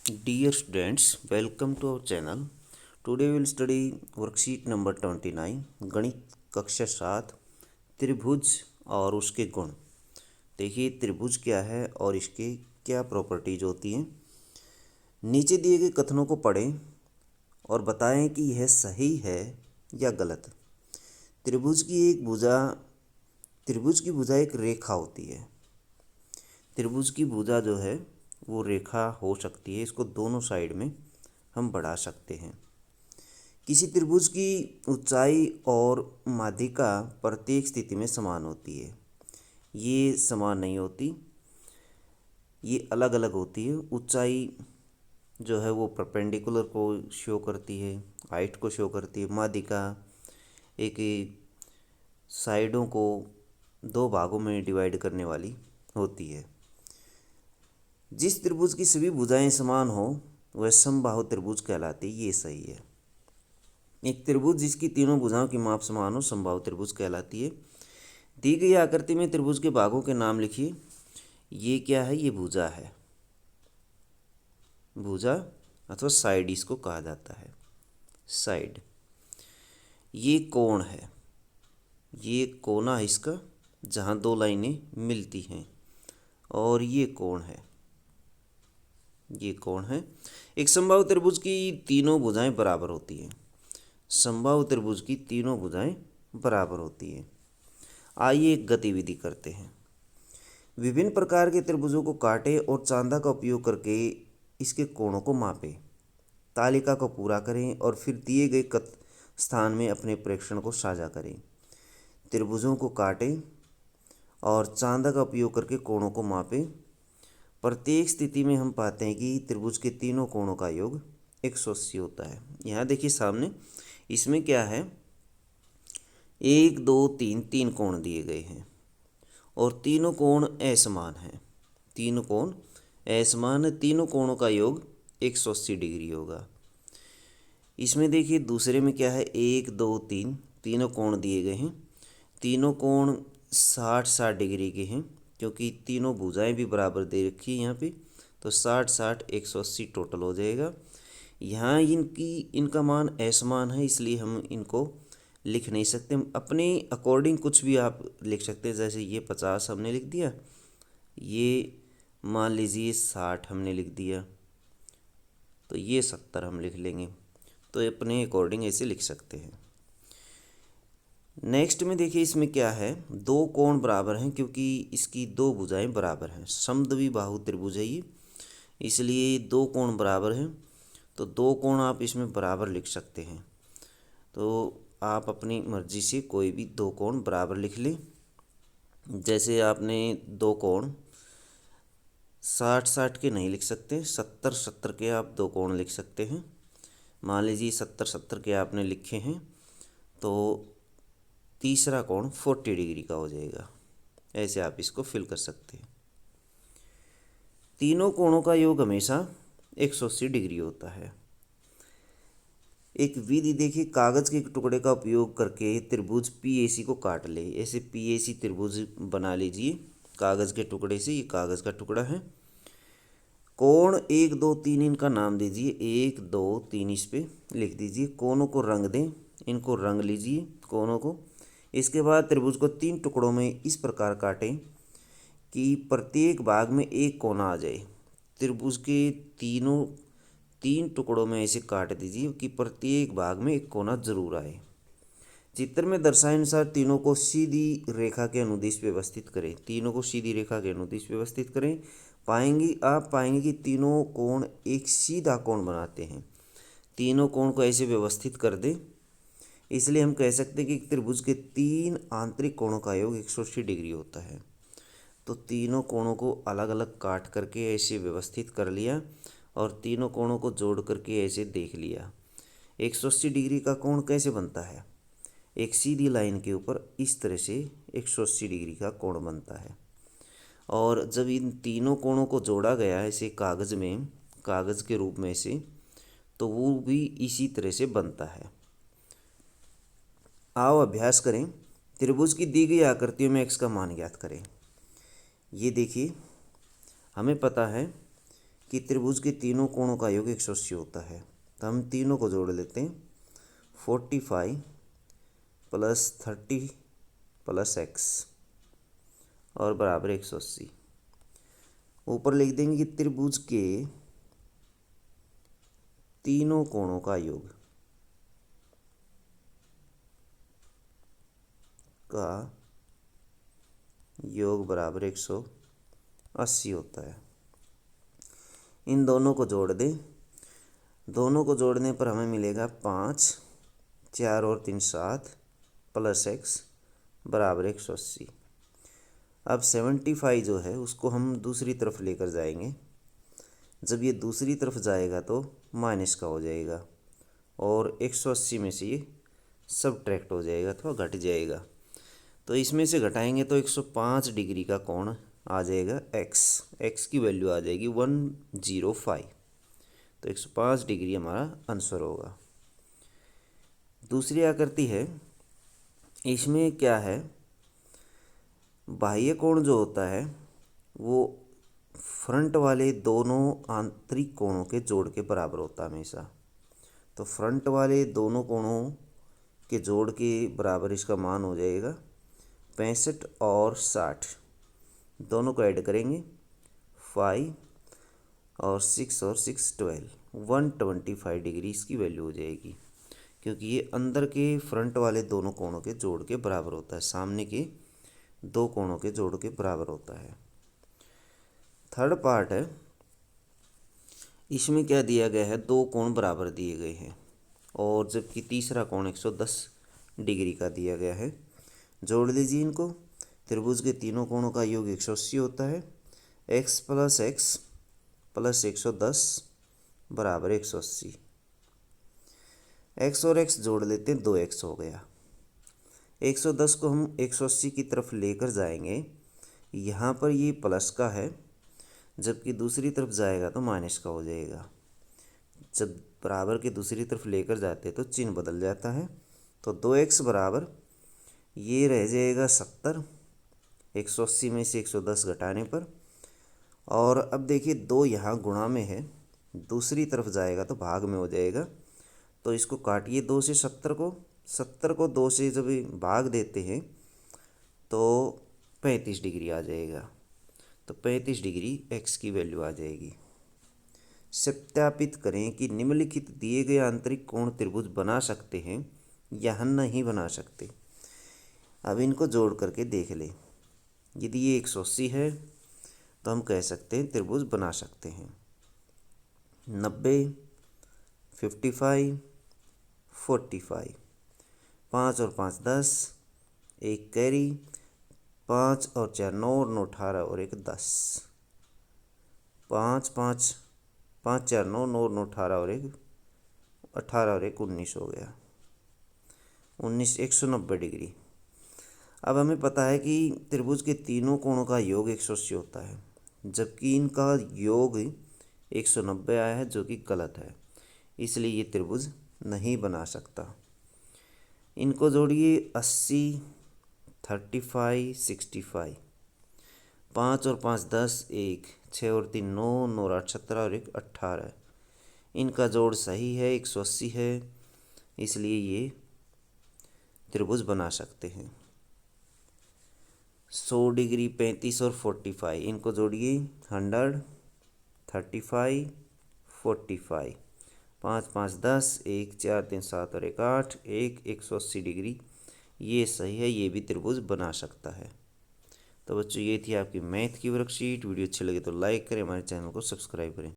Dear students, welcome to our channel. Today we will study worksheet number 29 गणित कक्षा 7 त्रिभुज और उसके गुण। देखिए त्रिभुज क्या है और इसके क्या प्रॉपर्टीज होती हैं। नीचे दिए गए कथनों को पढ़ें और बताएं कि यह सही है या गलत। त्रिभुज की भुजा एक रेखा होती है। त्रिभुज की भुजा जो है वो रेखा हो सकती है, इसको दोनों साइड में हम बढ़ा सकते हैं। किसी त्रिभुज की ऊंचाई और माध्यिका प्रत्येक स्थिति में समान होती है। ये समान नहीं होती, ये अलग अलग होती है। ऊंचाई जो है वो परपेंडिकुलर को शो करती है, हाइट को शो करती है। माध्यिका एक साइडों को दो भागों में डिवाइड करने वाली होती है। जिस त्रिभुज की सभी भुजाएं समान हो वह समबाहु त्रिभुज कहलाती है। ये सही है। एक त्रिभुज जिसकी तीनों भुजाओं की माप समान हो समबाहु त्रिभुज कहलाती है। दी गई आकृति में त्रिभुज के भागों के नाम लिखिए। ये क्या है? ये भुजा है। भुजा अथवा साइड इसको कहा जाता है, साइड। ये कोण है, ये कोना है इसका जहाँ दो लाइनें मिलती हैं, और ये कोण है, ये कोण है। एक समबाहु त्रिभुज की तीनों भुजाएं बराबर होती हैं। समबाहु त्रिभुज की तीनों भुजाएं बराबर होती हैं। आइए एक गतिविधि करते हैं। विभिन्न प्रकार के त्रिभुजों को काटें और चांदा का उपयोग करके इसके कोणों को मापें। तालिका को पूरा करें और फिर दिए गए स्थान में अपने प्रेक्षण को साझा करें। त्रिभुजों को काटें और चांदा का उपयोग करके कोणों को मापें। प्रत्येक स्थिति में हम पाते हैं कि त्रिभुज के तीनों कोणों का योग 180 होता है। यहाँ देखिए सामने, इसमें क्या है, 1 2 3 तीन कोण दिए गए हैं और तीनों कोण असमान हैं। तीनों कोण असमान है, तीनों कोणों का योग 180 डिग्री होगा। इसमें देखिए दूसरे में क्या है, 1 2 3 तीनों कोण दिए गए हैं। तीनों कोण 60-60 डिग्री के हैं, क्योंकि तीनों भुजाएं भी बराबर दे रखी है यहाँ पे, तो 60-60 180 टोटल हो जाएगा। यहाँ इनका मान असमान है, इसलिए हम इनको लिख नहीं सकते। हम अपने अकॉर्डिंग कुछ भी आप लिख सकते हैं। जैसे ये 50 हमने लिख दिया, ये मान लीजिए 60 हमने लिख दिया, तो ये 70 हम लिख लेंगे। तो अपने अकॉर्डिंग ऐसे लिख सकते हैं। नेक्स्ट में देखिए इसमें क्या है, दो कोण बराबर हैं क्योंकि इसकी दो भुजाएं बराबर हैं। समद्विबाहु त्रिभुज है ये, इसलिए दो कोण बराबर हैं, तो दो कोण आप इसमें बराबर लिख सकते हैं। तो आप अपनी मर्जी से कोई भी दो कोण बराबर लिख लें। जैसे आपने दो कोण 60-60 के नहीं लिख सकते, 70-70 के आप दो कोण लिख सकते हैं। मान लीजिए 70-70 के आपने लिखे हैं, तो तीसरा कोण 40 डिग्री का हो जाएगा। ऐसे आप इसको फिल कर सकते हैं। तीनों कोणों का योग हमेशा 180 डिग्री होता है। एक विधि देखिए, कागज़ के टुकड़े का उपयोग करके त्रिभुज पीएसी को काट ले। ऐसे पीएसी त्रिभुज बना लीजिए कागज़ के टुकड़े से। ये कागज़ का टुकड़ा है। कोण 1 2 3 इनका नाम दीजिए। 1 2 3 इस पे लिख दीजिए। कोणों को रंग दें, इनको रंग लीजिए कोणों को। इसके बाद त्रिभुज को 3 टुकड़ों में इस प्रकार काटें कि प्रत्येक भाग में एक कोना आ जाए। त्रिभुज के तीन टुकड़ों में ऐसे काट दीजिए कि प्रत्येक भाग में एक कोना जरूर आए। चित्र में दर्शाए अनुसार तीनों को सीधी रेखा के अनुदिश व्यवस्थित करें। तीनों को सीधी रेखा के अनुदिश व्यवस्थित करें। आप पाएंगे कि तीनों कोण एक सीधा कोण बनाते हैं। तीनों कोण को ऐसे व्यवस्थित कर दें, इसलिए हम कह सकते हैं कि त्रिभुज के तीन आंतरिक कोणों का योग 180 डिग्री होता है। तो तीनों कोणों को अलग अलग काट करके ऐसे व्यवस्थित कर लिया और तीनों कोणों को जोड़ करके ऐसे देख लिया। 180 डिग्री का कोण कैसे बनता है? एक सीधी लाइन के ऊपर इस तरह से 180 डिग्री का कोण बनता है। और जब इन तीनों कोणों को जोड़ा गया ऐसे कागज़ के रूप में से, तो वो भी इसी तरह से बनता है। आओ अभ्यास करें। त्रिभुज की दी गई आकृतियों में x का मान ज्ञात करें। ये देखिए, हमें पता है कि त्रिभुज के तीनों कोणों का योग 180 होता है, तो हम तीनों को जोड़ लेते हैं। 45 + 30 + x और बराबर 180। ऊपर लिख देंगे कि त्रिभुज के तीनों कोणों का योग बराबर 180 होता है। इन दोनों को जोड़ दें। दोनों को जोड़ने पर हमें मिलेगा 5, 4 और 3 7 + x बराबर 180। अब 75 जो है उसको हम दूसरी तरफ लेकर जाएंगे। जब ये दूसरी तरफ जाएगा तो माइनस का हो जाएगा और 180 में से ये सबट्रैक्ट हो जाएगा अथवा घट जाएगा। तो इसमें से घटाएंगे तो 105 डिग्री का कोण आ जाएगा x की वैल्यू आ जाएगी 105। तो 105 डिग्री हमारा आंसर होगा। दूसरी आकृति है, इसमें क्या है, बाह्य कोण जो होता है वो फ्रंट वाले दोनों आंतरिक कोणों के जोड़ के बराबर होता है हमेशा। तो फ्रंट वाले दोनों कोणों के जोड़ के बराबर इसका मान हो जाएगा 65 और 60। दोनों को ऐड करेंगे 5 और 6 और 6 12, 125 डिग्री इसकी वैल्यू हो जाएगी, क्योंकि ये अंदर के फ्रंट वाले दोनों कोणों के जोड़ के बराबर होता है, सामने के दो कोणों के जोड़ के बराबर होता है। थर्ड पार्ट है, इसमें क्या दिया गया है, दो कोण बराबर दिए गए हैं और जबकि तीसरा कोण 110 डिग्री का दिया गया है। जोड़ लीजिए इनको। त्रिभुज के तीनों कोणों का योग 180 होता है। x + x + 110 बराबर 180। x और x जोड़ लेते हैं, 2x हो गया। 110 को हम 180 की तरफ लेकर जाएंगे। यहाँ पर ये प्लस का है, जबकि दूसरी तरफ जाएगा तो माइनस का हो जाएगा। जब बराबर के दूसरी तरफ लेकर जाते तो चिन्ह बदल जाता है। तो 2x बराबर ये रह जाएगा 70, 180 में से 110 घटाने पर। और अब देखिए 2 यहाँ गुणा में है, दूसरी तरफ जाएगा तो भाग में हो जाएगा। तो इसको काटिए 2 से 70 को, 70 को 2 से जब भाग देते हैं तो 35 डिग्री आ जाएगा। तो 35 डिग्री x की वैल्यू आ जाएगी। सत्यापित करें कि निम्नलिखित दिए गए आंतरिक कोण त्रिभुज बना सकते हैं या नहीं बना सकते। अब इनको जोड़ करके देख लें। यदि ये 180 है तो हम कह सकते हैं त्रिभुज बना सकते हैं। 90, 55, 45, 5 और 5 10, 1 कैरी, 5 और 4 9 और 9 18 और 1 10, 5 5 5 4 9 9 9 18 और 1 18 और 1 19 हो गया। 19 190 डिग्री। अब हमें पता है कि त्रिभुज के तीनों कोणों का योग 180 होता है, जबकि इनका योग 190 आया है, जो कि गलत है। इसलिए ये त्रिभुज नहीं बना सकता। इनको जोड़िए 80, 35, 65, 5 और 5 10, 1 6 और 3 9 9 और 8 17 और 1 18। इनका जोड़ सही है, 180 है, इसलिए ये त्रिभुज बना सकते हैं। 100 डिग्री, 35 और 45, इनको जोड़िए 100, 35, 45, 5 5 10, 1 4 3 7 और 1 8, 1 180 डिग्री। ये सही है, ये भी त्रिभुज बना सकता है। तो बच्चों ये थी आपकी मैथ की वर्कशीट। वीडियो अच्छी लगे तो लाइक करें, हमारे चैनल को सब्सक्राइब करें।